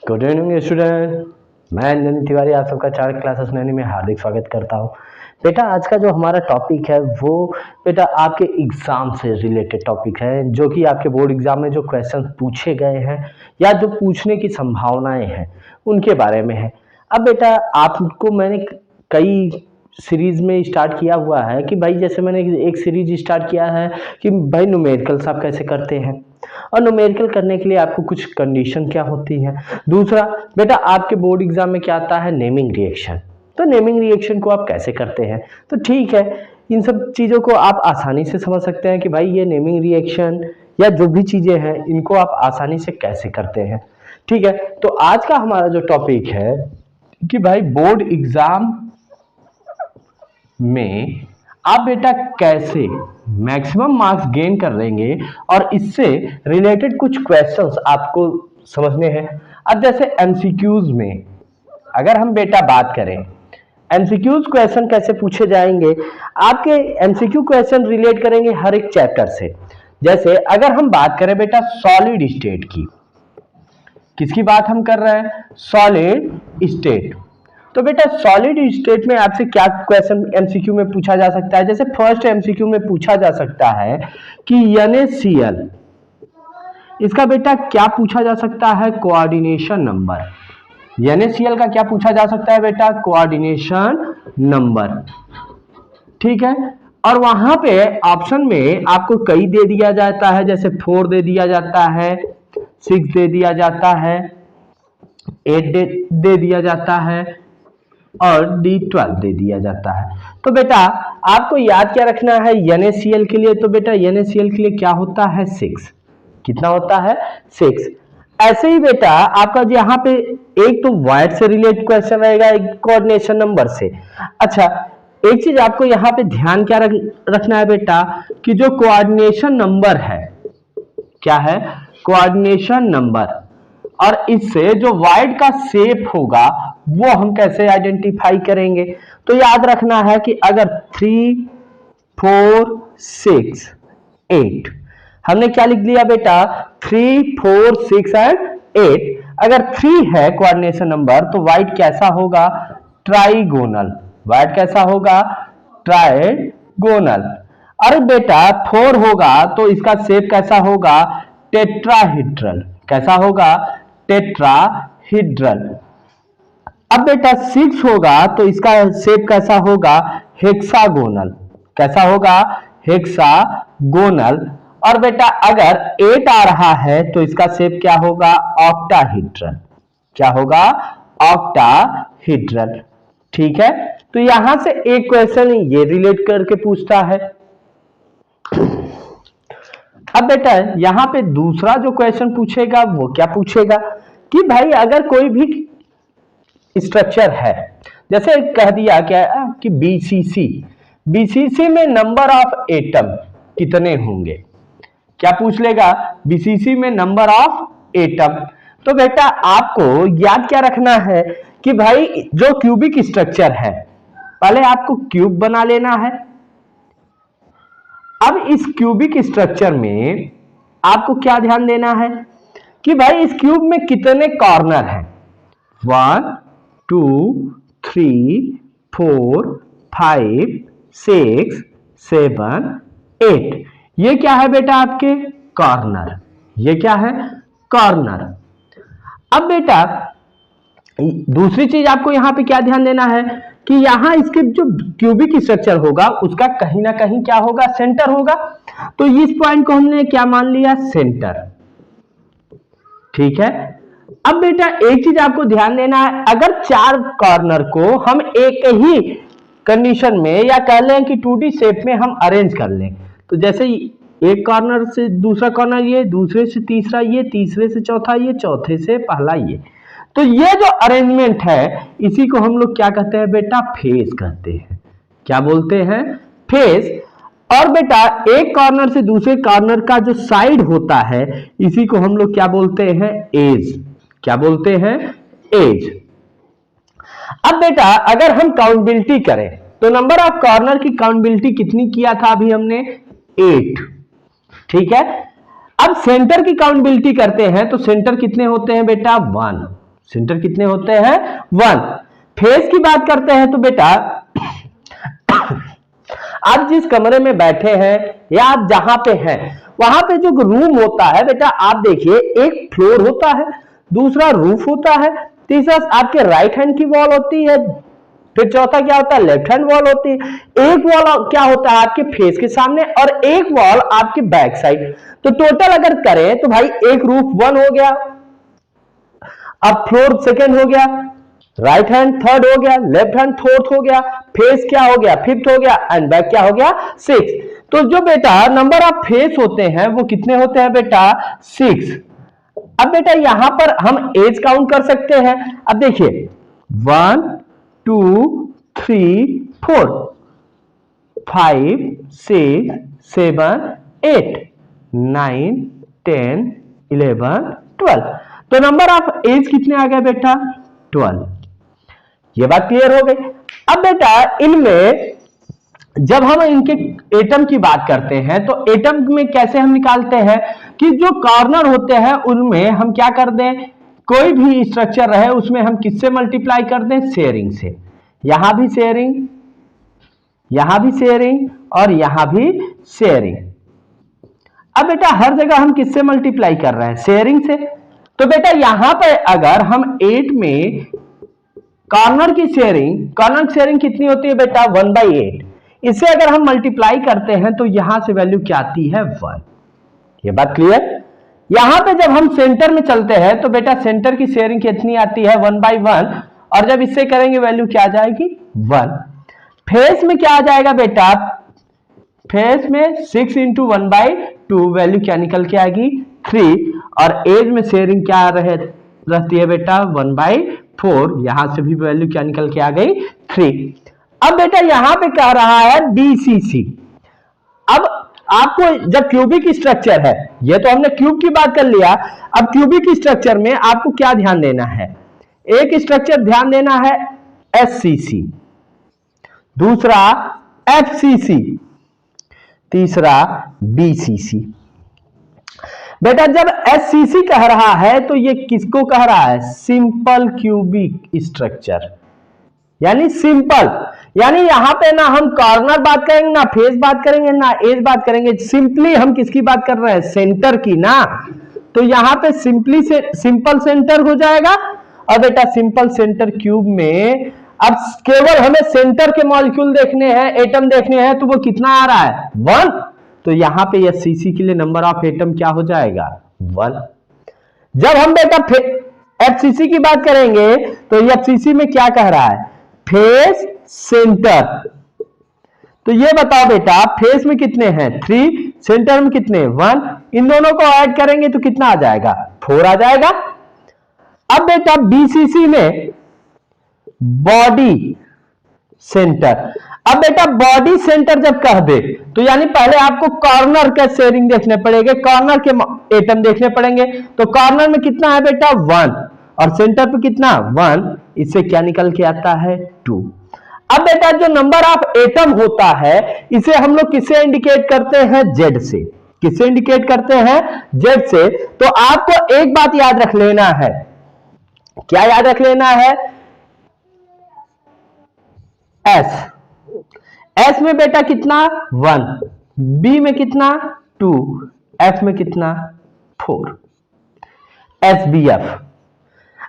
Good evening student. मैं अंजन तिवारी आप सबका चाणक्य क्लासेस नैनी में हार्दिक स्वागत करता हूँ। बेटा आज का जो हमारा टॉपिक है वो बेटा आपके एग्जाम से रिलेटेड टॉपिक है, जो कि आपके बोर्ड एग्जाम में जो क्वेश्चन पूछे गए हैं या जो पूछने की संभावनाएं हैं उनके बारे में है। अब बेटा आपको मैंने कई सीरीज में स्टार्ट किया हुआ है कि भाई जैसे मैंने एक सीरीज स्टार्ट किया है कि भाई न्यूमेरिकल्स आप कैसे करते हैं, और न्यूमेरिकल करने के लिए आपको कुछ कंडीशन क्या होती है। दूसरा बेटा आपके बोर्ड एग्जाम में क्या आता है, नेमिंग रिएक्शन। तो नेमिंग रिएक्शन को आप कैसे करते हैं, तो ठीक है इन सब चीज़ों को आप आसानी से समझ सकते हैं कि भाई ये नेमिंग रिएक्शन या जो भी चीज़ें हैं इनको आप आसानी से कैसे करते हैं। ठीक है, तो आज का हमारा जो टॉपिक है कि भाई बोर्ड एग्जाम में आप बेटा कैसे मैक्सिमम मार्क्स गेन कर लेंगे और इससे रिलेटेड कुछ क्वेश्चंस आपको समझने हैं। अब जैसे एमसीक्यूज में अगर हम बेटा बात करें, एमसीक्यूज क्वेश्चन कैसे पूछे जाएंगे, आपके एमसीक्यू क्वेश्चन रिलेट करेंगे हर एक चैप्टर से। जैसे अगर हम बात करें बेटा सॉलिड स्टेट की, किसकी बात हम कर रहे हैं, सॉलिड स्टेट। तो बेटा सॉलिड स्टेट में आपसे क्या क्वेश्चन एमसीक्यू में पूछा जा सकता है। जैसे फर्स्ट एमसीक्यू में पूछा जा सकता है कि NaCl, इसका बेटा क्या पूछा जा सकता है, कोऑर्डिनेशन नंबर। NaCl का क्या पूछा जा सकता है बेटा, कोऑर्डिनेशन नंबर। ठीक है, और वहां पे ऑप्शन में आपको कई दे दिया जाता है, जैसे 4 दे दिया जाता है, 6 दे दिया जाता है, 8 दे दिया जाता है और D12 दे दिया जाता है। तो बेटा आपको याद क्या रखना है NaCl के लिए, तो बेटा NaCl के लिए क्या होता है 6। कितना होता है 6। ऐसे ही बेटा आपका यहाँ पे एक तो वाइड से रिलेटेड क्वेश्चन रहेगा, एक कोऑर्डिनेशन नंबर से। अच्छा एक चीज आपको यहाँ पे ध्यान क्या रखना है बेटा कि जो कोऑर्डिनेशन नंबर है, क्या है, कोऑर्डिनेशन नंबर, और इससे जो वाइड का शेप होगा वो हम कैसे आइडेंटिफाई करेंगे। तो याद रखना है कि अगर 3, 4, 6, 8, हमने क्या लिख लिया बेटा 3, 4, 6 एंड 8। अगर 3 है कोऑर्डिनेशन नंबर तो वाइड कैसा होगा, ट्राइगोनल। वाइड कैसा होगा, ट्राइगोनल। और बेटा 4 होगा तो इसका शेप कैसा होगा, टेट्राहीड्रल। कैसा होगा, टेट्राहीड्रल। अब बेटा 6 होगा तो इसका शेप कैसा होगा, हेक्सागोनल। कैसा होगा, हेक्सागोनल। और बेटा अगर 8 आ रहा है तो इसका शेप क्या होगा, ऑक्टाहीड्रल। क्या होगा, ऑक्टाहीड्रल। ठीक है, तो यहां से एक क्वेश्चन ये रिलेट करके पूछता है। अब बेटा यहां पे दूसरा जो क्वेश्चन पूछेगा वो क्या पूछेगा कि भाई अगर कोई भी स्ट्रक्चर है, जैसे कह दिया क्या कि बीसीसी में नंबर ऑफ एटम कितने होंगे। क्या पूछ लेगा, बीसीसी में नंबर ऑफ एटम। तो बेटा आपको याद क्या रखना है कि भाई जो क्यूबिक स्ट्रक्चर है पहले आपको क्यूब बना लेना है। अब इस क्यूबिक स्ट्रक्चर में आपको क्या ध्यान देना है कि भाई इस क्यूब में कितने कॉर्नर हैं, 1, 2, 3, 4, 5, 6, 7, 8। ये क्या है बेटा आपके कॉर्नर। ये क्या है, कॉर्नर। अब बेटा दूसरी चीज आपको यहां पे क्या ध्यान देना है कि यहां इसके जो क्यूबिक स्ट्रक्चर होगा उसका कहीं ना कहीं क्या होगा, सेंटर होगा। तो इस पॉइंट को हमने क्या मान लिया, सेंटर। ठीक है, अब बेटा एक चीज आपको ध्यान देना है, अगर 4 कॉर्नर को हम एक ही कंडीशन में या कह लें कि 2D शेप में हम अरेंज कर लें, तो जैसे एक कॉर्नर से दूसरा कॉर्नर ये, दूसरे से तीसरा ये, तीसरे से चौथा ये, चौथे से पहला ये, तो ये जो अरेंजमेंट है इसी को हम लोग क्या कहते हैं बेटा, फेस कहते हैं। क्या बोलते हैं, फेस। और बेटा एक कॉर्नर से दूसरे कॉर्नर का जो साइड होता है इसी को हम लोग क्या बोलते हैं, एज। क्या बोलते हैं, एज। अब बेटा अगर हम काउंटेबिलिटी करें तो नंबर ऑफ कॉर्नर की काउंटेबिलिटी कितनी किया था अभी हमने, 8। ठीक है, अब सेंटर की काउंटेबिलिटी करते हैं तो सेंटर कितने होते हैं बेटा, 1। सेंटर कितने होते हैं? 1। फेस की बात करते हैं तो बेटा आप जिस कमरे में बैठे हैं या आप जहां पे हैं वहां पे जो रूम होता है बेटा, आप देखिए एक फ्लोर होता है, दूसरा रूफ होता है, तीसरा आपके राइट हैंड की वॉल होती है, फिर चौथा क्या होता है? लेफ्ट हैंड वॉल होती है। एक वॉल क्या होता है? आपके फेस के सामने, और एक वॉल आपके बैक साइड। तो टोटल अगर करें तो भाई एक रूफ 1 हो गया, अब फ्लोर सेकंड हो गया, राइट हैंड थर्ड हो गया, लेफ्ट हैंड फोर्थ हो गया, फेस क्या हो गया? फिफ्थ हो गया, एंड बैक क्या हो गया? 6। तो जो बेटा नंबर ऑफ फेस होते हैं वो कितने होते हैं बेटा? 6। अब बेटा यहां पर हम एज काउंट कर सकते हैं। अब देखिए 1 2 3 4 5 6 7 8 9 10 11 12। तो नंबर ऑफ एज कितने आ गए बेटा? 12। ये बात क्लियर हो गई। अब बेटा इनमें जब हम इनके एटम की बात करते हैं तो एटम में कैसे हम निकालते हैं कि जो कॉर्नर होते हैं उनमें हम क्या कर दें, कोई भी स्ट्रक्चर रहे उसमें हम किससे मल्टीप्लाई कर दें? शेयरिंग से। यहां भी शेयरिंग, यहां भी शेयरिंग और यहां भी शेयरिंग। अब बेटा हर जगह हम किससे मल्टीप्लाई कर रहे हैं? शेयरिंग से। तो बेटा यहां पर अगर हम 8 में कॉर्नर की शेयरिंग कितनी होती है बेटा? 1/8। इसे अगर हम मल्टीप्लाई करते हैं तो यहां से वैल्यू क्या आती है? 1। ये बात क्लियर? यहां पे जब हम सेंटर में चलते हैं तो बेटा सेंटर की शेयरिंग कितनी आती है? 1/1। और जब इससे करेंगे वैल्यू क्या आ जाएगी? 1। फेस में क्या आ जाएगा बेटा? फेस में 6 × 1/2 वैल्यू क्या निकल के आएगी? 3। और एज में शेयरिंग क्या रहती है बेटा? 1/4। यहां से भी वैल्यू क्या निकल के आ गई? 3। अब बेटा यहां पे कह रहा है BCC। अब आपको जब क्यूबिक स्ट्रक्चर है, ये तो हमने क्यूब की बात कर लिया, अब क्यूबिक स्ट्रक्चर में आपको क्या ध्यान देना है? एक स्ट्रक्चर ध्यान देना है SCC, दूसरा FCC, तीसरा BCC। बेटा जब SCC कह रहा है तो ये किसको कह रहा है? सिंपल क्यूबिक स्ट्रक्चर, यानी सिंपल, यानी यहां पे ना हम कॉर्नर बात करेंगे, ना फेस बात करेंगे, ना एज बात करेंगे, सिंपली हम किसकी बात कर रहे हैं? सेंटर की ना। तो यहां पे सिंपली से सिंपल सेंटर हो जाएगा। और बेटा सिंपल सेंटर क्यूब में अब केवल हमें सेंटर के मॉलिक्यूल देखने हैं, एटम देखने हैं, तो वो कितना आ रहा है? 1। तो यहां पे SCC के लिए नंबर ऑफ एटम क्या हो जाएगा? 1। जब हम बेटा FCC की बात करेंगे तो FCC में क्या कह रहा है? Face centre. तो ये बताओ बेटा फेस में कितने हैं? 3, सेंटर में कितने? 1। इन दोनों को ऐड करेंगे तो कितना आ जाएगा? 4 आ जाएगा। अब बेटा BCC में बॉडी सेंटर। अब बेटा बॉडी सेंटर जब कह दे तो यानी पहले आपको कॉर्नर का शेयरिंग देखने पड़ेंगे, कॉर्नर के एटम देखने पड़ेंगे। तो कॉर्नर में कितना है बेटा? 1। और सेंटर पे कितना? 1। इससे क्या निकल के आता है? 2। अब बेटा जो नंबर ऑफ एटम होता है इसे हम लोग किससे इंडिकेट करते हैं? Z से। किससे इंडिकेट करते हैं? Z से। तो आपको एक बात याद रख लेना है। क्या याद रख लेना है? S में बेटा कितना? 1, B में कितना? 2, F में कितना? 4। SBF।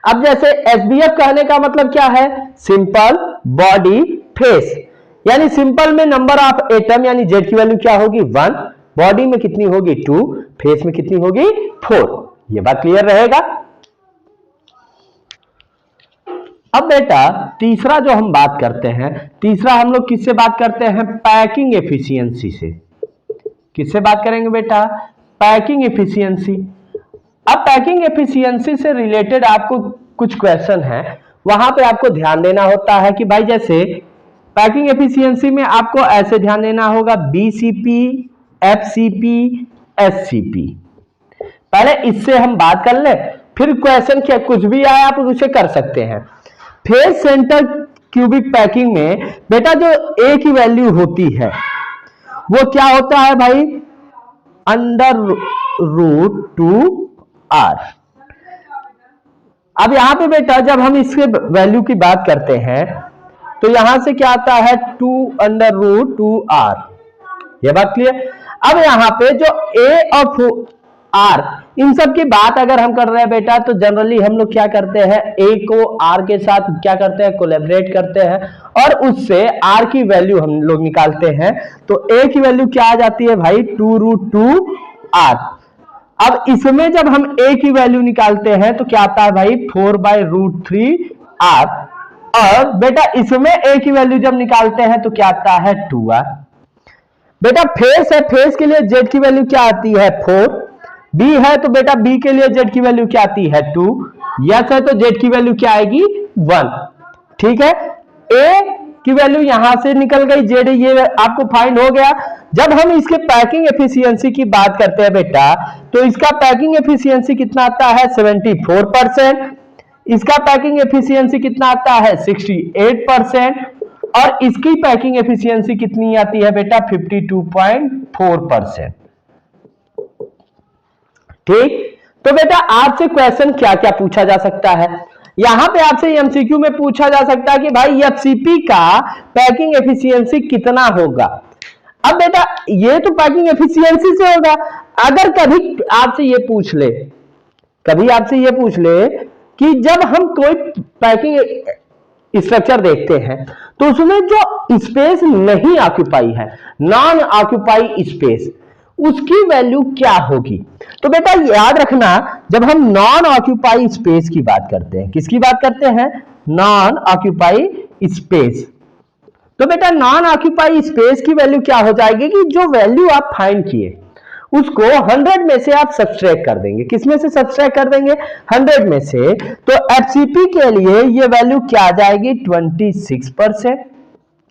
अब जैसे SBF कहने का मतलब क्या है? सिंपल बॉडी फेस, यानी सिंपल में नंबर ऑफ एटम यानी Z की वैल्यू क्या होगी? 1, बॉडी में कितनी होगी? 2, फेस में कितनी होगी? 4। ये बात क्लियर रहेगा। अब बेटा तीसरा जो हम बात करते हैं, तीसरा हम लोग किससे बात करते हैं? पैकिंग एफिशिएंसी से। किससे बात करेंगे बेटा? Packing efficiency. अब पैकिंग एफिशिएंसी से रिलेटेड आपको कुछ क्वेश्चन है, वहां पे आपको ध्यान देना होता है कि भाई जैसे पैकिंग एफिशिएंसी में आपको ऐसे ध्यान देना होगा BCP, FCP, SCP। पहले इससे हम बात कर ले, फिर क्वेश्चन क्या कुछ भी आए आप उसे कर सकते हैं। फेस सेंटर क्यूबिक पैकिंग में बेटा जो A की वैल्यू होती है वो क्या होता है भाई? √2R। अब यहाँ पे बेटा जब हम इसके वैल्यू की बात करते हैं तो यहां से क्या आता है 2√2r, ये बात क्लियर। अब यहाँ पे जो a और r इन सब की बात अगर हम कर रहे हैं बेटा तो जनरली हम लोग क्या करते हैं, a को r के साथ क्या करते हैं, कोलैबोरेट करते हैं और उससे r की वैल्यू हम लोग निकालते हैं। तो a की वैल्यू क्या आ जाती है भाई 2√2r। अब इसमें जब हम a की वैल्यू निकालते हैं तो क्या आता है भाई 4/√3r, और बेटा इसमें a की वैल्यू जब निकालते हैं तो क्या आता है 2r। बेटा फेस है, फेस के लिए z की वैल्यू क्या आती है 4, b है तो बेटा b के लिए z की वैल्यू क्या आती है 2, यस है तो z की वैल्यू क्या आएगी 1। ठीक है, a की वैल्यू यहां से निकल गई, z ये आपको फाइंड हो गया। जब हम इसके पैकिंग एफिशिएंसी की बात करते हैं बेटा तो इसका पैकिंग एफिशिएंसी कितना आता है 74%, इसका पैकिंग एफिशिएंसी कितना आता है 68%, और इसकी पैकिंग एफिशिएंसी कितनी आती है बेटा 52.4%। ठीक, तो बेटा आपसे क्वेश्चन क्या क्या पूछा जा सकता है, यहां पे आपसे एमसीक्यू में पूछा जा सकता है कि भाई एफसीपी का पैकिंग एफिशिएंसी कितना होगा। अब बेटा ये तो पैकिंग एफिशिएंसी से होगा, अगर कभी आपसे ये पूछ ले, कभी आपसे ये पूछ ले कि जब हम कोई पैकिंग स्ट्रक्चर देखते हैं तो उसमें जो स्पेस नहीं ऑक्यूपाई है, नॉन ऑक्यूपाई स्पेस, उसकी वैल्यू क्या होगी। तो बेटा याद रखना जब हम नॉन ऑक्यूपाई स्पेस की बात करते हैं, किसकी बात करते हैं, नॉन ऑक्यूपाई स्पेस, तो बेटा नॉन ऑक्यूपाई स्पेस की वैल्यू क्या हो जाएगी कि जो वैल्यू आप फाइंड किए उसको 100 में से आप सब्सट्रैक्ट कर देंगे। किसमें से सब्सट्रैक्ट कर देंगे, 100 में से। तो एफसीपी के लिए ये वैल्यू क्या आ जाएगी 26%,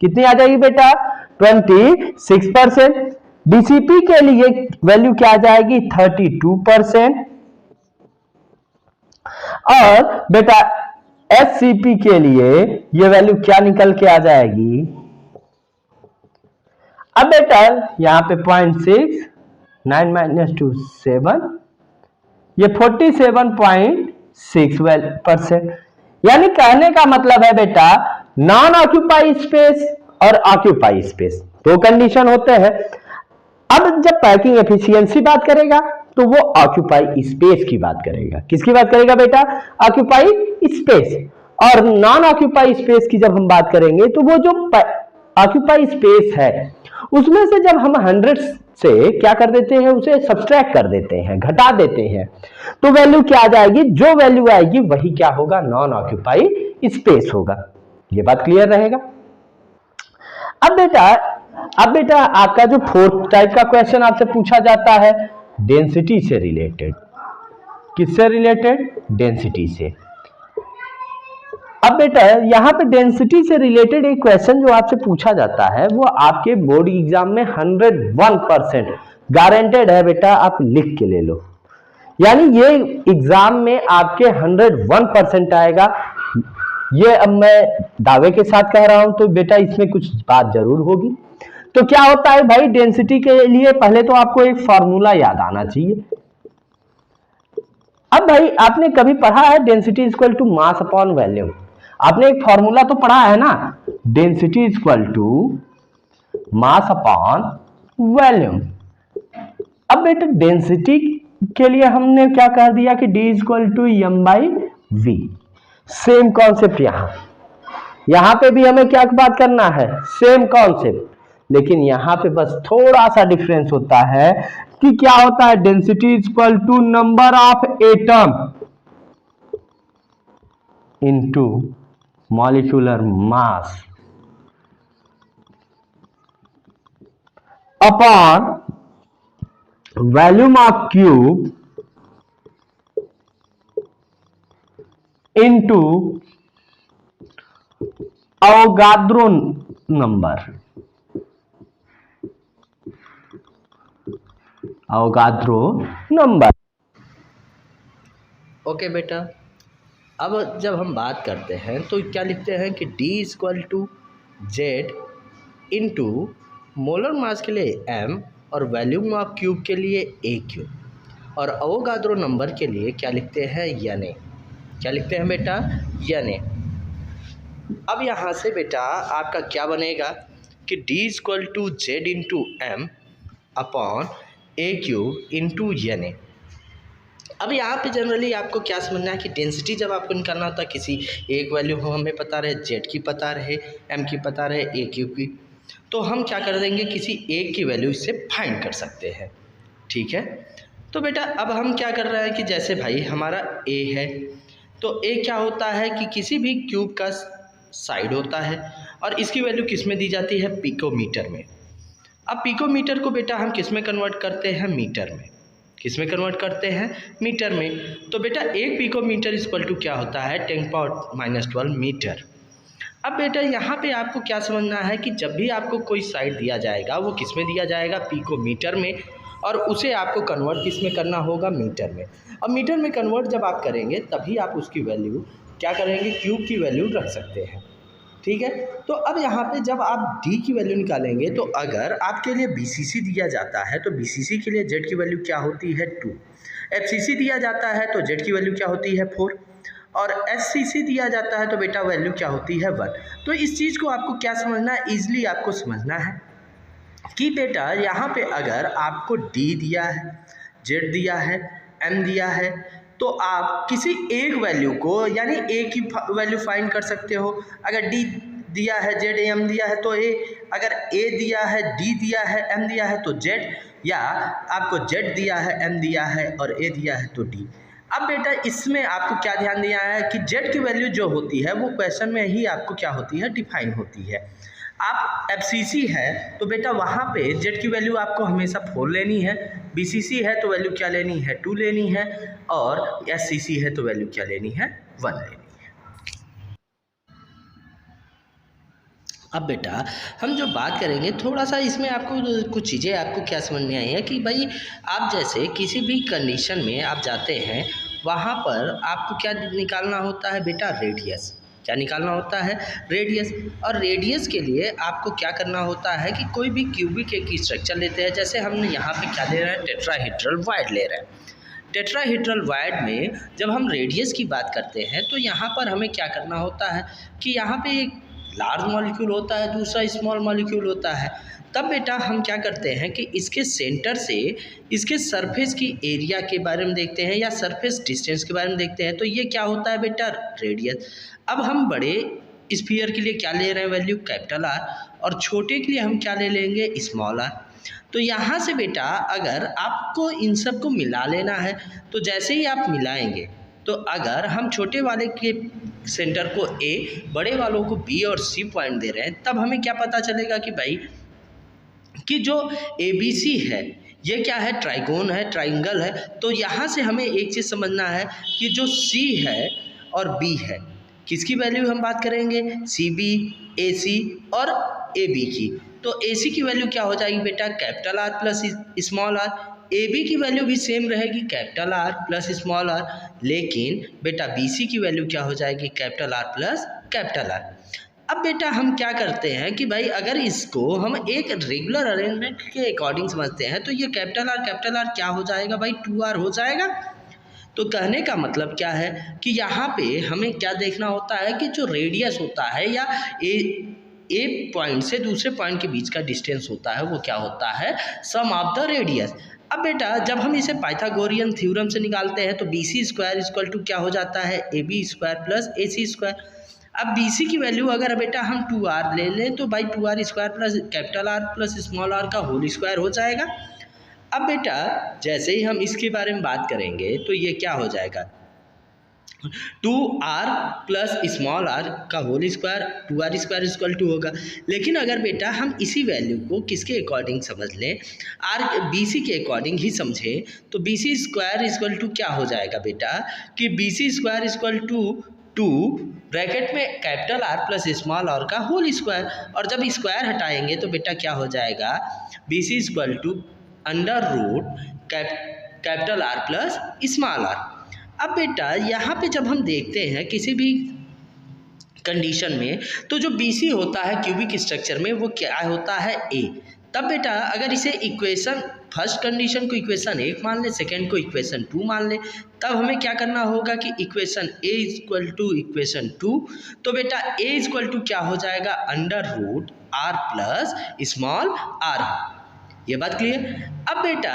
कितनी आ जाएगी बेटा 26%। बीसीपी के लिए वैल्यू क्या आ जाएगी 32%, और बेटा एससीपी के लिए ये वैल्यू क्या निकल के आ जाएगी, अब बेटा यहां पे 0.6, 9 - 2 7, ये 47.6%। यानी कहने का मतलब है बेटा नॉन ऑक्यूपाई स्पेस और ऑक्यूपाई स्पेस दो कंडीशन होते हैं। अब जब पैकिंग एफिशिएंसी बात करेगा तो वो ऑक्यूपाई स्पेस की बात करेगा, किसकी बात करेगा बेटा ऑक्यूपाई स्पेस। और नॉन ऑक्यूपाई स्पेस की जब हम बात करेंगे तो वो जो ऑक्यूपाई स्पेस है उसमें से जब हम 100 से क्या कर देते हैं, उसे सब्सट्रैक्ट कर देते हैं, घटा देते हैं, तो वैल्यू क्या आ जाएगी, जो वैल्यू आएगी वही क्या होगा, नॉन ऑक्यूपाई स्पेस होगा। ये बात क्लियर रहेगा। अब बेटा आपका जो फोर्थ टाइप का क्वेश्चन आपसे पूछा जाता है डेंसिटी से रिलेटेड, किससे रिलेटेड, डेंसिटी से। अब बेटा यहां पे डेंसिटी से रिलेटेड एक क्वेश्चन जो आपसे पूछा जाता है वो आपके बोर्ड एग्जाम में 101% गारंटेड है बेटा, आप लिख के ले लो। यानी ये एग्जाम में आपके 101% आएगा, ये अब मैं दावे के साथ कह रहा हूं तो बेटा इसमें कुछ बात जरूर होगी। तो क्या होता है भाई, डेंसिटी के लिए पहले तो आपको एक फॉर्मूला याद आना चाहिए। अब भाई आपने कभी पढ़ा है density equal to mass upon volume, आपने एक फॉर्मूला तो पढ़ा है ना, density equal to mass upon volume. अब बेटा डेंसिटी के लिए हमने क्या कह दिया कि D equal to m/v, same concept यहां पे भी हमें क्या बात करना है, सेम कॉन्सेप्ट, लेकिन यहां पे बस थोड़ा सा डिफरेंस होता है कि क्या होता है, density equal to number of atom into molecular mass upon volume of cube into Avogadro number, Avogadro number. Okay बेटा, अब जब हम बात करते हैं तो क्या लिखते हैं कि D equal to Z into molar mass के लिए m और वॉल्यूम ऑफ क्यूब के लिए a क्यूब, और अवोगाद्रो नंबर के लिए क्या लिखते हैं, यानी क्या लिखते हैं बेटा, एन ए। अब यहाँ से बेटा आपका क्या बनेगा कि d equal to Z into M upon A cube into N A. अब यहाँ पे जनरली आपको क्या समझना है कि डेंसिटी जब आपको निकालना होता है, किसी एक वैल्यू हो हमें पता रहे, जेड की पता रहे, एम की पता रहे, ए क्यूब की, तो हम क्या कर देंगे, किसी एक की वैल्यू इससे फाइंड कर सकते हैं। ठीक है, तो बेटा अब हम क्या कर रहे हैं कि जैसे भाई हमारा ए है, तो ए क्या होता है कि किसी भी क्यूब का साइड होता है और इसकी वैल्यू किस में दी जाती है, पिकोमीटर में। अब पिकोमीटर को बेटा हम किस में कन्वर्ट करते हैं, मीटर में। किस में कन्वर्ट करते हैं, मीटर में। तो बेटा एक पिकोमीटर इक्वल टू क्या होता है, 10⁻⁻12 मीटर। अब बेटा यहाँ पे आपको क्या समझना है कि जब भी आपको कोई साइड दिया जाएगा वो किस में दिया जाएगा, पिकोमीटर में, और उसे आपको कन्वर्ट किस में करना होगा, मीटर में। अब मीटर में कन्वर्ट जब आप करेंगे तभी आप उसकी वैल्यू क्या करेंगे, क्यूब की वैल्यू रख सकते हैं। ठीक है, तो अब यहाँ पे जब आप d की वैल्यू निकालेंगे तो अगर आपके लिए BCC दिया जाता है तो BCC के लिए z की वैल्यू क्या होती है, 2। FCC दिया जाता है तो z की वैल्यू क्या होती है, 4। और SCC दिया जाता है तो बेटा वैल्यू क्या होती है, 1। तो इस चीज़ को आपको क्या समझना है, ईजिली आपको समझना है कि बेटा यहाँ पे अगर आपको d दिया है, z दिया है, m दिया है, तो आप किसी एक वैल्यू को यानी a की वैल्यू फाइंड कर सकते हो। अगर d दिया है, z m दिया है तो a, अगर a दिया है, d दिया है, m दिया है तो z, या आपको z दिया है, m दिया है और a दिया है तो d। अब बेटा इसमें आपको क्या ध्यान दिया है कि z की वैल्यू जो होती है वो क्वेश्चन में ही आपको क्या होती है, डिफाइन होती है। आप FCC है तो बेटा वहाँ पे z की वैल्यू आपको हमेशा 4 लेनी है, BCC है तो वैल्यू क्या लेनी है, 2 लेनी है, और SCC है तो वैल्यू क्या लेनी है, 1 लेनी है। अब बेटा हम जो बात करेंगे थोड़ा सा इसमें आपको कुछ चीज़ें आपको क्या समझ में आई है कि भाई आप जैसे किसी भी कंडीशन में आप जाते हैं वहाँ पर आपको क्या निकालना होता है बेटा, रेडियस। क्या निकालना होता है, रेडियस। और रेडियस के लिए आपको क्या करना होता है कि कोई भी क्यूबिक एक स्ट्रक्चर लेते हैं, जैसे हमने यहाँ पे क्या ले रहे हैं, टेट्राहेड्रल वाइड ले रहे हैं। टेट्राहेड्रल वाइड में जब हम रेडियस की बात करते हैं तो यहाँ पर हमें क्या करना होता है कि यहाँ पे एक लार्ज मॉलिक्यूल होता है, दूसरा स्मॉल मॉलिक्यूल होता है। तब बेटा हम क्या करते हैं कि इसके सेंटर से इसके सरफेस की एरिया के बारे में देखते हैं या सरफेस डिस्टेंस के बारे में देखते हैं, तो ये क्या होता है बेटा, रेडियस। अब हम बड़े स्फीयर के लिए क्या ले रहे हैं, वैल्यू कैपिटल R, और छोटे के लिए हम क्या ले लेंगे, स्मॉल r। तो यहाँ से बेटा अगर आपको इन सब को मिला लेना है तो जैसे ही आप मिलाएंगे तो अगर हम छोटे वाले के सेंटर को A, बड़े वालों को B और C पॉइंट दे रहे हैं, तब हमें क्या पता चलेगा कि भाई कि जो ABC है ये क्या है, ट्राइगोन है, ट्राइंगल है। तो यहाँ से हमें एक चीज़ समझना है कि जो C है और B है, किसकी वैल्यू हम बात करेंगे, CB, AC और AB की। तो AC की वैल्यू क्या हो जाएगी बेटा, capital R plus small r। AB की वैल्यू भी सेम रहेगी, capital R plus small r। लेकिन बेटा BC की वैल्यू क्या हो जाएगी, capital R plus capital R। अब बेटा हम क्या करते हैं कि भाई अगर इसको हम एक रेगुलर अरेंजमेंट के अकॉर्डिंग समझते हैं तो ये कैपिटल R क्या हो जाएगा भाई, 2R हो जाएगा। तो कहने का मतलब क्या है कि यहाँ पे हमें क्या देखना होता है कि जो रेडियस होता है या ए पॉइंट से दूसरे पॉइंट के बीच का डिस्टेंस होता है वो क्या होता है, सम ऑफ द रेडियस। अब बेटा जब हम इसे पाइथागोरियन थ्योरम से निकालते हैं तो BC स्क्वायर इक्वल टू क्या हो जाता है, AB square plus AC square. अब BC की वैल्यू अगर बेटा हम 2R ले लें तो भाई 2R square plus capital R plus small r का होल स्क्वायर हो जाएगा। अब बेटा जैसे ही हम इसके बारे में बात करेंगे तो ये क्या हो जाएगा, 2R प्लस स्मॉल r का whole square, 2R square equal to होगा। लेकिन अगर बेटा हम इसी वैल्यू को किसके अकॉर्डिंग समझ लें, BC के अकॉर्डिंग ही समझें, तो BC स्क्वायर इक्वल टू क्या हो जाएगा बेटा कि BC square equal to 2 bracket में capital R plus small r का होल स्क्वायर। और जब स्क्वायर हटाएंगे तो बेटा क्या हो जाएगा, BC equal to under root capital R plus small r। अब बेटा यहाँ पे जब हम देखते हैं किसी भी कंडीशन में तो जो BC होता है क्यूबिक स्ट्रक्चर में वो क्या होता है, A। तब बेटा अगर इसे इक्वेशन फर्स्ट कंडीशन को इक्वेशन 1 मान ले, सेकेंड को इक्वेशन 2 मान ले, तब हमें क्या करना होगा कि equation a equal to equation 2, तो बेटा a इक्वल टू क्या हो जाएगा under root r plus small r। ये बात क्लियर। अब बेटा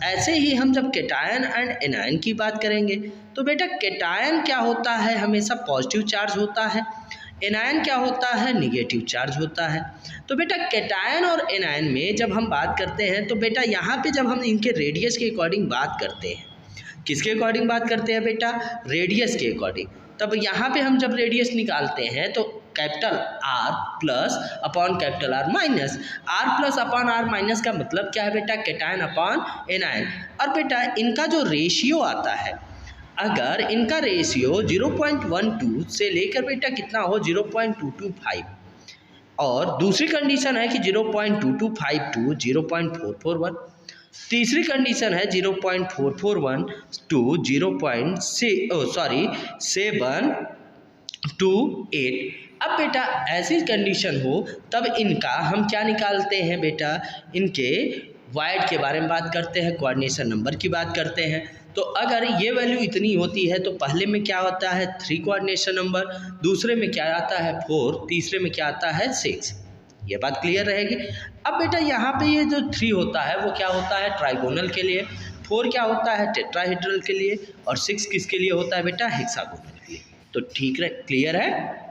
ऐसे ही हम जब केटायन एंड एनायन की बात करेंगे तो बेटा केटायन क्या होता है, हमेशा पॉजिटिव चार्ज होता है, एनायन क्या होता है, निगेटिव चार्ज होता है। तो बेटा केटायन और एनायन में जब हम बात करते हैं तो बेटा यहाँ पे जब हम इनके रेडियस के अकॉर्डिंग बात करते हैं, किसके अकॉर्डिंग बात करते हैं बेटा, रेडियस के अकॉर्डिंग, तब यहाँ पे हम जब रेडियस निकालते हैं तो capital R plus upon capital R minus, R plus upon R minus का मतलब क्या है बेटा, केटायन अपॉन एनायन। और बेटा इनका जो रेशियो आता है, अगर इनका रेशियो 0.12 से लेकर बेटा कितना हो 0.225, और दूसरी कंडीशन है कि 0.2252 0.441, तीसरी कंडीशन है 0.441 टू 728। अब बेटा ऐसी कंडीशन हो तब इनका हम क्या निकालते हैं बेटा, इनके वाइड के बारे में बात करते हैं, कोऑर्डिनेशन नंबर की बात करते हैं। तो अगर ये वैल्यू इतनी होती है तो पहले में क्या होता है 3 कोऑर्डिनेशन नंबर, दूसरे में क्या आता है 4, तीसरे में क्या आता है 6। ये बात क्लियर रहेगी। अब बेटा यहाँ पे ये जो 3 होता है वो क्या होता है ट्राइगोनल के लिए, 4 क्या होता है टेट्राहेड्रल के लिए, और 6 किसके लिए होता है बेटा, हेक्सागोनल के लिए। तो ठीक है, क्लियर है।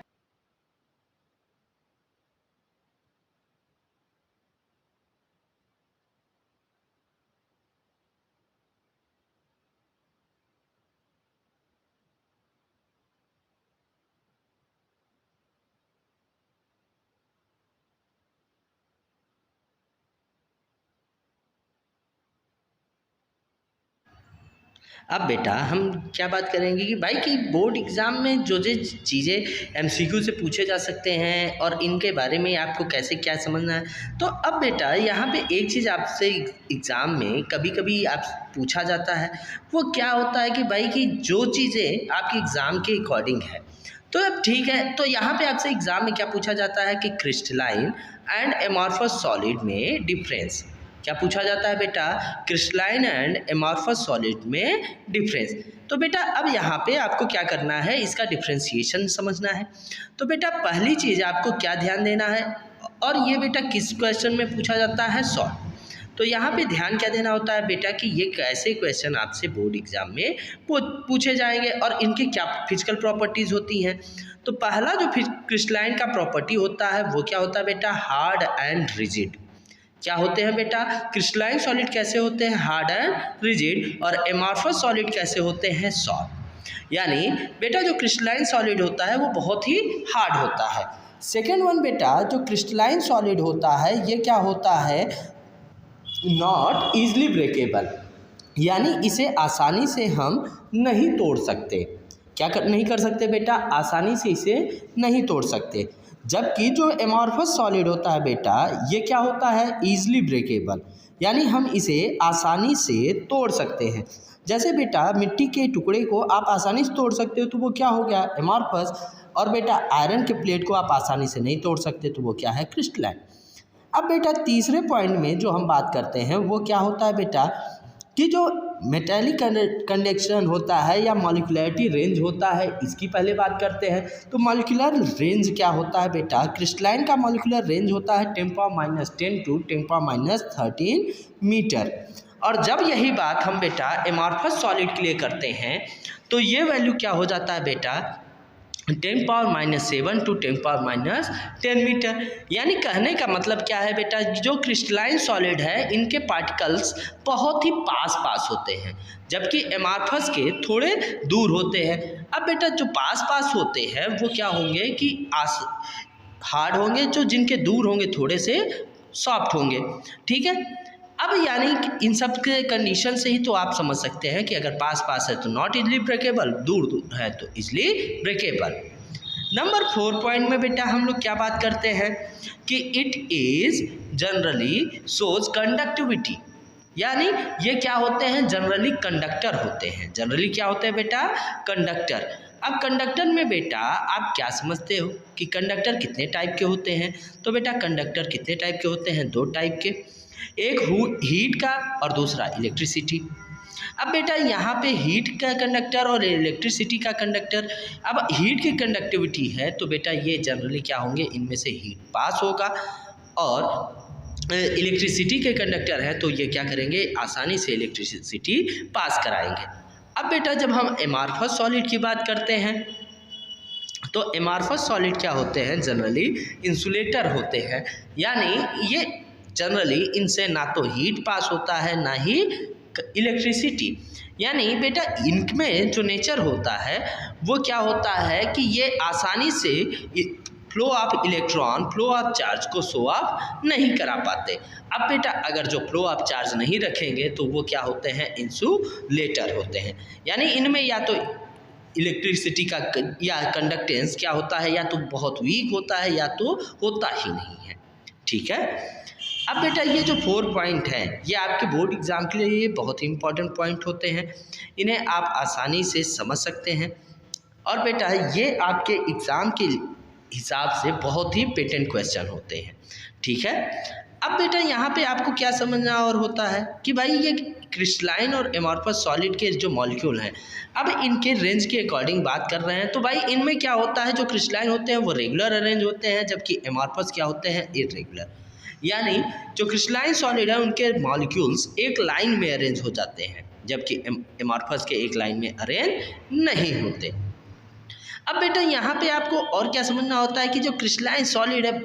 अब बेटा हम क्या बात करेंगे कि भाई कि बोर्ड एग्ज़ाम में जो जो चीज़ें एमसीक्यू से पूछे जा सकते हैं और इनके बारे में आपको कैसे क्या समझना है। तो अब बेटा यहाँ पे एक चीज़ आपसे एग्ज़ाम में कभी कभी आप पूछा जाता है, वो क्या होता है कि भाई कि जो चीज़ें आपके एग्ज़ाम के अकॉर्डिंग है, तो अब ठीक है, तो यहाँ पे आपसे एग्ज़ाम में क्या पूछा जाता है कि क्रिस्टलाइन एंड एमॉर्फस सॉलिड में डिफरेंस। क्या पूछा जाता है बेटा, क्रिस्टलाइन एंड एमॉर्फस सॉलिड में डिफरेंस। तो बेटा अब यहाँ पे आपको क्या करना है, इसका डिफ्रेंशिएशन समझना है। तो बेटा पहली चीज़ आपको क्या ध्यान देना है, और ये बेटा किस क्वेश्चन में पूछा जाता है, सॉल्व। तो यहाँ पे ध्यान क्या देना होता है बेटा कि ये कैसे क्वेश्चन आपसे बोर्ड एग्जाम में पूछे जाएंगे और इनकी क्या फिजिकल प्रॉपर्टीज़ होती हैं। तो पहला जो क्रिस्टलाइन का प्रॉपर्टी होता है वो क्या होता है बेटा, हार्ड एंड रिजिड। क्या होते हैं बेटा, क्रिस्टलाइन सॉलिड कैसे होते हैं, हार्ड एंड रिजिड, और एमॉर्फस सॉलिड कैसे होते हैं, सॉफ्ट। यानी बेटा जो क्रिस्टलाइन सॉलिड होता है वो बहुत ही हार्ड होता है। सेकेंड वन बेटा जो क्रिस्टलाइन सॉलिड होता है ये क्या होता है, नॉट ईजली ब्रेकेबल, यानी इसे आसानी से हम नहीं तोड़ सकते। क्या नहीं कर सकते बेटा, आसानी से इसे नहीं तोड़ सकते। जबकि जो एमॉर्फस सॉलिड होता है बेटा ये क्या होता है, ईजली ब्रेकेबल, यानी हम इसे आसानी से तोड़ सकते हैं। जैसे बेटा मिट्टी के टुकड़े को आप आसानी से तोड़ सकते हो तो वो क्या हो गया, एमॉर्फस, और बेटा आयरन के प्लेट को आप आसानी से नहीं तोड़ सकते तो वो क्या है, क्रिस्टलाइन। अब बेटा तीसरे पॉइंट में जो हम बात करते हैं वो क्या होता है बेटा कि जो मेटेलिक कंडक्शन होता है या मॉलिक्यूलरिटी रेंज होता है, इसकी पहले बात करते हैं। तो मॉलिक्यूलर रेंज क्या होता है बेटा, क्रिस्टलाइन का मॉलिक्यूलर रेंज होता है 10⁻10 टू 10⁻13 मीटर। और जब यही बात हम बेटा एमॉर्फस सॉलिड के लिए करते हैं तो ये वैल्यू क्या हो जाता है बेटा, 10⁻7 टू 10⁻10 मीटर। यानी कहने का मतलब क्या है बेटा, जो क्रिस्टलाइन सॉलिड है इनके पार्टिकल्स बहुत ही पास पास होते हैं, जबकि एमॉर्फस के थोड़े दूर होते हैं। अब बेटा जो पास पास होते हैं वो क्या होंगे कि हार्ड होंगे, जो जिनके दूर होंगे थोड़े से सॉफ्ट होंगे, ठीक है। अब यानी इन सब के कंडीशन से ही तो आप समझ सकते हैं कि अगर पास पास है तो नॉट इजली ब्रेकेबल, दूर दूर है तो इजली ब्रेकेबल। नंबर 4 पॉइंट में बेटा हम लोग क्या बात करते हैं कि it is generally shows conductivity, यानी ये क्या होते हैं, जनरली कंडक्टर होते हैं। जनरली क्या होते हैं बेटा, कंडक्टर। अब कंडक्टर में बेटा आप क्या समझते हो कि कंडक्टर कितने टाइप के होते हैं? तो बेटा कंडक्टर कितने टाइप के होते हैं? 2 टाइप के, एक हीट का और दूसरा इलेक्ट्रिसिटी। अब बेटा यहाँ पे हीट का कंडक्टर और इलेक्ट्रिसिटी का कंडक्टर, अब हीट की कंडक्टिविटी है तो बेटा ये जनरली क्या होंगे, इनमें से हीट पास होगा, और इलेक्ट्रिसिटी के कंडक्टर है तो ये क्या करेंगे, आसानी से इलेक्ट्रिसिटी पास कराएंगे। अब बेटा जब हम एमार्फस सॉलिड की बात करते हैं तो एमार्फस सॉलिड क्या होते हैं, जनरली इंसुलेटर होते हैं, यानी ये जनरली इनसे ना तो हीट पास होता है ना ही इलेक्ट्रिसिटी, यानी बेटा इनमें जो नेचर होता है वो क्या होता है कि ये आसानी से flow of electron, flow of charge को शो ऑफ नहीं करा पाते। अब बेटा अगर जो फ्लो ऑफ चार्ज नहीं रखेंगे तो वो क्या होते हैं, इंसुलेटर होते हैं, यानी इनमें या तो इलेक्ट्रिसिटी का या कंडक्टेंस क्या होता है, या तो बहुत वीक होता है या तो होता ही नहीं है। ठीक है। अब बेटा ये जो 4 पॉइंट हैं ये आपके बोर्ड एग्ज़ाम के लिए ये बहुत ही इंपॉर्टेंट पॉइंट होते हैं, इन्हें आप आसानी से समझ सकते हैं, और बेटा ये आपके एग्ज़ाम के हिसाब से बहुत ही पेटेंट क्वेश्चन होते हैं। ठीक है। अब बेटा यहाँ पे आपको क्या समझना और होता है कि भाई ये क्रिस्टलाइन और एमॉर्फस सॉलिड के जो मॉलिक्यूल हैं, अब इनके रेंज के अकॉर्डिंग बात कर रहे हैं तो भाई इनमें क्या होता है, जो क्रिस्टलाइन होते हैं वो रेगुलर अरेंज होते हैं, जबकि एमॉर्फस क्या होते हैं, इरेगुलर, यानी जो क्रिस्टलाइन सॉलिड है उनके मॉलिक्यूल्स एक लाइन में अरेंज हो जाते हैं, जबकि एमॉर्फस के एक लाइन में अरेंज नहीं होते। अब बेटा यहाँ पे आपको और क्या समझना होता है कि जो क्रिस्टलाइन सॉलिड है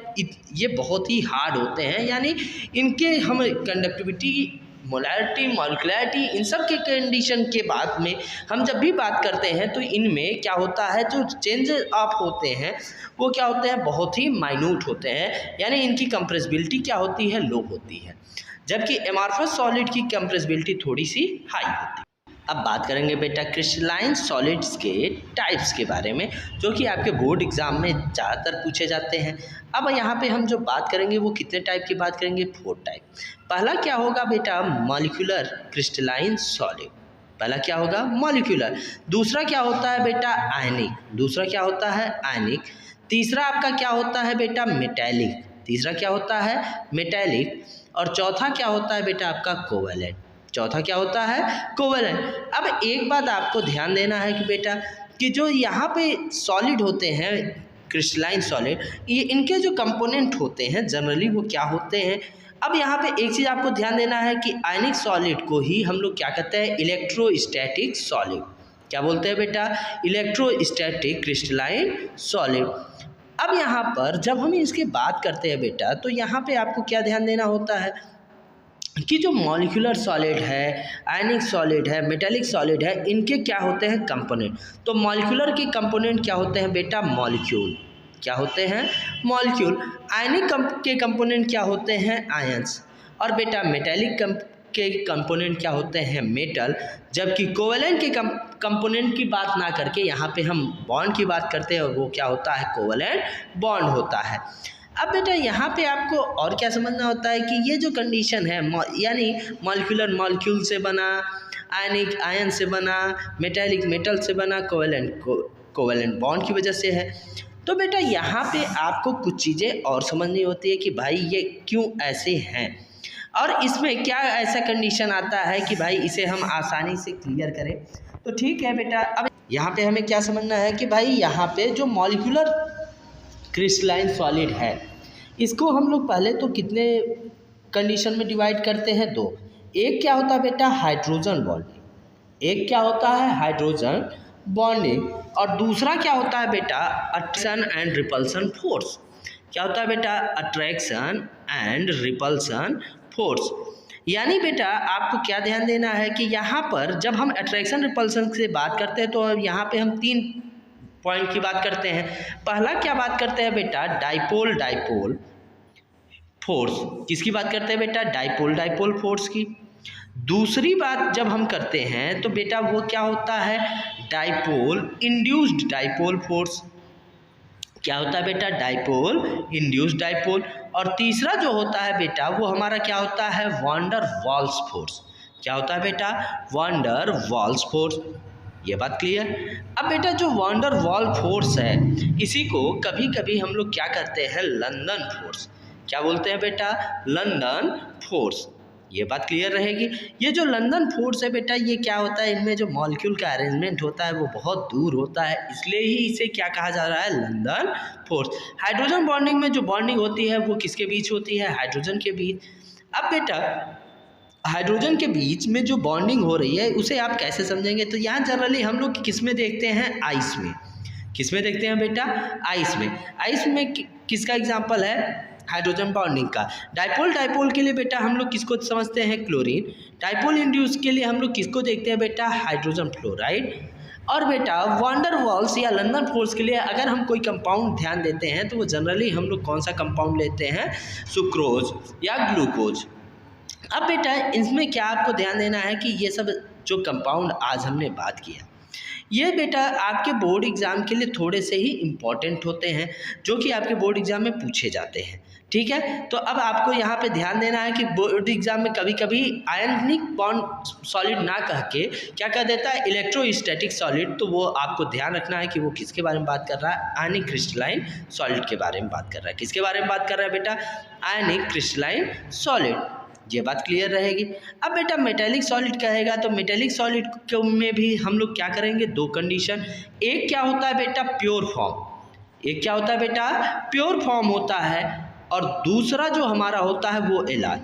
ये बहुत ही हार्ड होते हैं, यानी इनके हम कंडक्टिविटी, मोलैरिटी, मॉलिक्युलैरिटी, इन सब के कंडीशन के बाद में हम जब भी बात करते हैं तो इनमें क्या होता है, जो चेंज ऑफ होते हैं वो क्या होते हैं, बहुत ही माइन्यूट होते हैं, यानी इनकी कंप्रेसिबिलिटी क्या होती है, लो होती है, जबकि एमॉर्फस सॉलिड की कंप्रेसिबिलिटी थोड़ी सी हाई होती है। अब बात करेंगे बेटा क्रिस्टलाइन सॉलिड्स के टाइप्स के बारे में, जो कि आपके बोर्ड एग्जाम में ज़्यादातर पूछे जाते हैं। अब यहाँ पे हम जो बात करेंगे वो कितने टाइप की बात करेंगे, 4 टाइप। पहला क्या होगा बेटा, मॉलिक्यूलर क्रिस्टलाइन सॉलिड, पहला क्या होगा, मॉलिक्यूलर। दूसरा क्या होता है बेटा, आयनिक, दूसरा क्या होता है, आयनिक। तीसरा आपका क्या होता है बेटा, मेटैलिक, तीसरा क्या होता है, मेटैलिक। और चौथा क्या होता है बेटा आपका, कोवेलेंट, चौथा क्या होता है, कोवेलेंट। अब एक बात आपको ध्यान देना है कि बेटा कि जो यहाँ पे सॉलिड होते हैं क्रिस्टलाइन सॉलिड, ये इनके जो कंपोनेंट होते हैं जनरली वो क्या होते हैं। अब यहाँ पे एक चीज़ आपको ध्यान देना है कि आयनिक सॉलिड को ही हम लोग क्या कहते हैं, इलेक्ट्रोस्टैटिक सॉलिड, क्या बोलते हैं बेटा, इलेक्ट्रोस्टैटिक क्रिस्टलाइन सॉलिड। अब यहाँ पर जब हम इसकी बात करते हैं बेटा तो यहाँ पे आपको क्या ध्यान देना होता है कि जो मॉलिक्यूलर सॉलिड है, आयनिक सॉलिड है, मेटालिक सॉलिड है, इनके क्या होते हैं कंपोनेंट। तो मॉलिक्यूलर के कंपोनेंट क्या होते हैं बेटा, मॉलिक्यूल, क्या होते हैं, मॉलिक्यूल। आयनिक के कंपोनेंट क्या होते हैं, आयंस। और बेटा मेटालिक के कंपोनेंट क्या होते हैं, मेटल। जबकि कोवेलेंट के कंपोनेंट की बात ना करके यहाँ पे हम बॉन्ड की बात करते हैं, और वो क्या होता है, कोवेलेंट बॉन्ड होता है। अब बेटा यहाँ पे आपको और क्या समझना होता है कि ये जो कंडीशन है, यानी मॉलिक्यूलर मॉलिक्यूल से बना, आयनिक आयन से बना, मेटालिक मेटल से बना, कोवेलेंट बॉन्ड की वजह से है। तो बेटा यहाँ पे आपको कुछ चीज़ें और समझनी होती है कि भाई ये क्यों ऐसे हैं, और इसमें क्या ऐसा कंडीशन आता है कि भाई इसे हम आसानी से क्लियर करें। तो ठीक है बेटा, अब यहाँ पे हमें क्या समझना है कि भाई यहाँ पे जो मॉलिक्यूलर क्रिस्टलाइन सॉलिड है इसको हम लोग पहले तो कितने कंडीशन में डिवाइड करते हैं, 2। एक क्या होता है बेटा, हाइड्रोजन बॉन्डिंग, एक क्या होता है, हाइड्रोजन बॉन्डिंग, और दूसरा क्या होता है बेटा, अट्रैक्शन एंड रिपल्सन फोर्स। क्या होता है बेटा, अट्रैक्शन एंड रिपल्सन फोर्स। यानी बेटा आपको क्या ध्यान देना है कि यहाँ पर जब हम अट्रैक्शन रिपल्सन से बात करते हैं तो यहाँ पे हम 3 पॉइंट की बात करते हैं। पहला क्या बात करते हैं बेटा, डाइपोल डाइपोल फोर्स, किसकी बात करते हैं बेटा, डाइपोल डाइपोल फोर्स की। दूसरी बात जब हम करते हैं तो बेटा वो क्या होता है, डाइपोल इंड्यूस्ड डाइपोल फोर्स, क्या होता है बेटा, डाइपोल इंड्यूस्ड डाइपोल। और तीसरा जो होता है बेटा वो हमारा क्या होता है, वांडर वाल्स फोर्स, क्या होता है बेटा, वांडर वाल्स फोर्स। ये बात क्लियर। अब बेटा जो वंडर वॉल फोर्स है, इसी को कभी कभी हम लोग क्या करते हैं, लंदन फोर्स। क्या बोलते हैं बेटा, लंदन फोर्स। ये बात क्लियर रहेगी। ये जो लंदन फोर्स है बेटा, ये क्या होता है, इनमें जो मॉलिक्यूल का अरेंजमेंट होता है वो बहुत दूर होता है, इसलिए ही इसे क्या कहा जा रहा है, लंदन फोर्स। हाइड्रोजन बॉन्डिंग में जो बॉन्डिंग होती है वो किसके बीच होती है, हाइड्रोजन के बीच। अब बेटा हाइड्रोजन के बीच में जो बॉन्डिंग हो रही है उसे आप कैसे समझेंगे, तो यहाँ जनरली हम लोग किस में देखते हैं, आइस में। किस में देखते हैं बेटा, आइस में। आइस में किसका एग्जाम्पल है, हाइड्रोजन बॉन्डिंग का। डाइपोल डाइपोल के लिए बेटा हम लोग किसको समझते हैं, क्लोरीन। डाइपोल इंड्यूस के लिए हम लोग किसको देखते हैं बेटा, हाइड्रोजन फ्लोराइड। और बेटा वंडर वॉल्स या लंदन फोर्स के लिए अगर हम कोई कंपाउंड ध्यान देते हैं तो वो जनरली हम लोग कौन सा कंपाउंड लेते हैं, सुक्रोज या ग्लूकोज। अब बेटा इसमें क्या आपको ध्यान देना है कि ये सब जो कंपाउंड आज हमने बात किया, ये बेटा आपके बोर्ड एग्ज़ाम के लिए थोड़े से ही इम्पॉर्टेंट होते हैं, जो कि आपके बोर्ड एग्ज़ाम में पूछे जाते हैं। ठीक है, तो अब आपको यहाँ पे ध्यान देना है कि बोर्ड एग्ज़ाम में कभी कभी आयनिक बॉन्ड सॉलिड ना कह के क्या कह देता है, इलेक्ट्रोस्टैटिक सॉलिड। तो वो आपको ध्यान रखना है कि वो किसके बारे में बात कर रहा है, आयनिक क्रिस्टलाइन सॉलिड के बारे में बात कर रहा है। किसके बारे में बात कर रहा है बेटा, आयनिक क्रिस्टलाइन सॉलिड। ये बात क्लियर रहेगी। अब बेटा मेटेलिक सॉलिड कहेगा तो मेटेलिक सॉलिड में भी हम लोग क्या करेंगे, दो कंडीशन। एक क्या होता है बेटा, प्योर फॉर्म। एक क्या होता है बेटा, प्योर फॉर्म होता है, और दूसरा जो हमारा होता है वो एलॉय।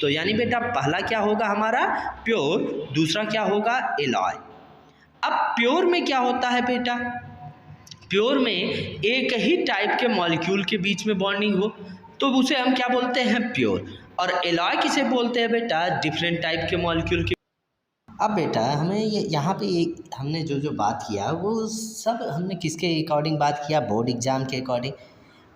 तो यानी बेटा पहला क्या होगा हमारा, प्योर, दूसरा क्या होगा, एलॉय। अब प्योर में क्या होता है बेटा, प्योर में एक ही टाइप के मॉलिक्यूल के बीच में बॉन्डिंग हो तो उसे हम क्या बोलते हैं, प्योर। और एलॉय किसे बोलते हैं बेटा, डिफरेंट टाइप के मॉलिक्यूल के। अब बेटा हमें ये यहाँ पे हमने जो जो बात किया वो सब हमने किसके अकॉर्डिंग बात किया, बोर्ड एग्ज़ाम के अकॉर्डिंग।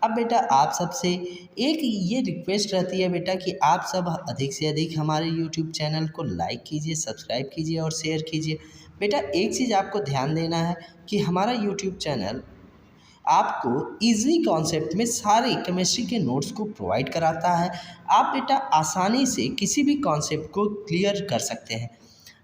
अब बेटा आप सबसे एक ये रिक्वेस्ट रहती है बेटा कि आप सब अधिक से अधिक हमारे यूट्यूब चैनल को लाइक कीजिए, सब्सक्राइब कीजिए और शेयर कीजिए। बेटा एक चीज़ आपको ध्यान देना है कि हमारा यूट्यूब चैनल आपको इजी कॉन्सेप्ट में सारे केमिस्ट्री के नोट्स को प्रोवाइड कराता है। आप बेटा आसानी से किसी भी कॉन्सेप्ट को क्लियर कर सकते हैं।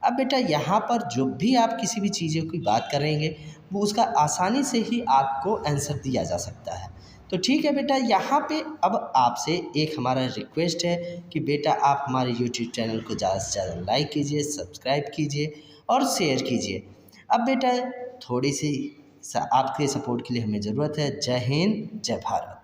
अब बेटा यहाँ पर जो भी आप किसी भी चीज़ों की बात करेंगे वो उसका आसानी से ही आपको आंसर दिया जा सकता है। तो ठीक है बेटा, यहाँ पे अब आपसे एक हमारा रिक्वेस्ट है कि बेटा आप हमारे यूट्यूब चैनल को ज़्यादा से ज़्यादा लाइक कीजिए, सब्सक्राइब कीजिए और शेयर कीजिए। अब बेटा थोड़ी सी आपके सपोर्ट के लिए हमें ज़रूरत है। जय हिंद, जय भारत।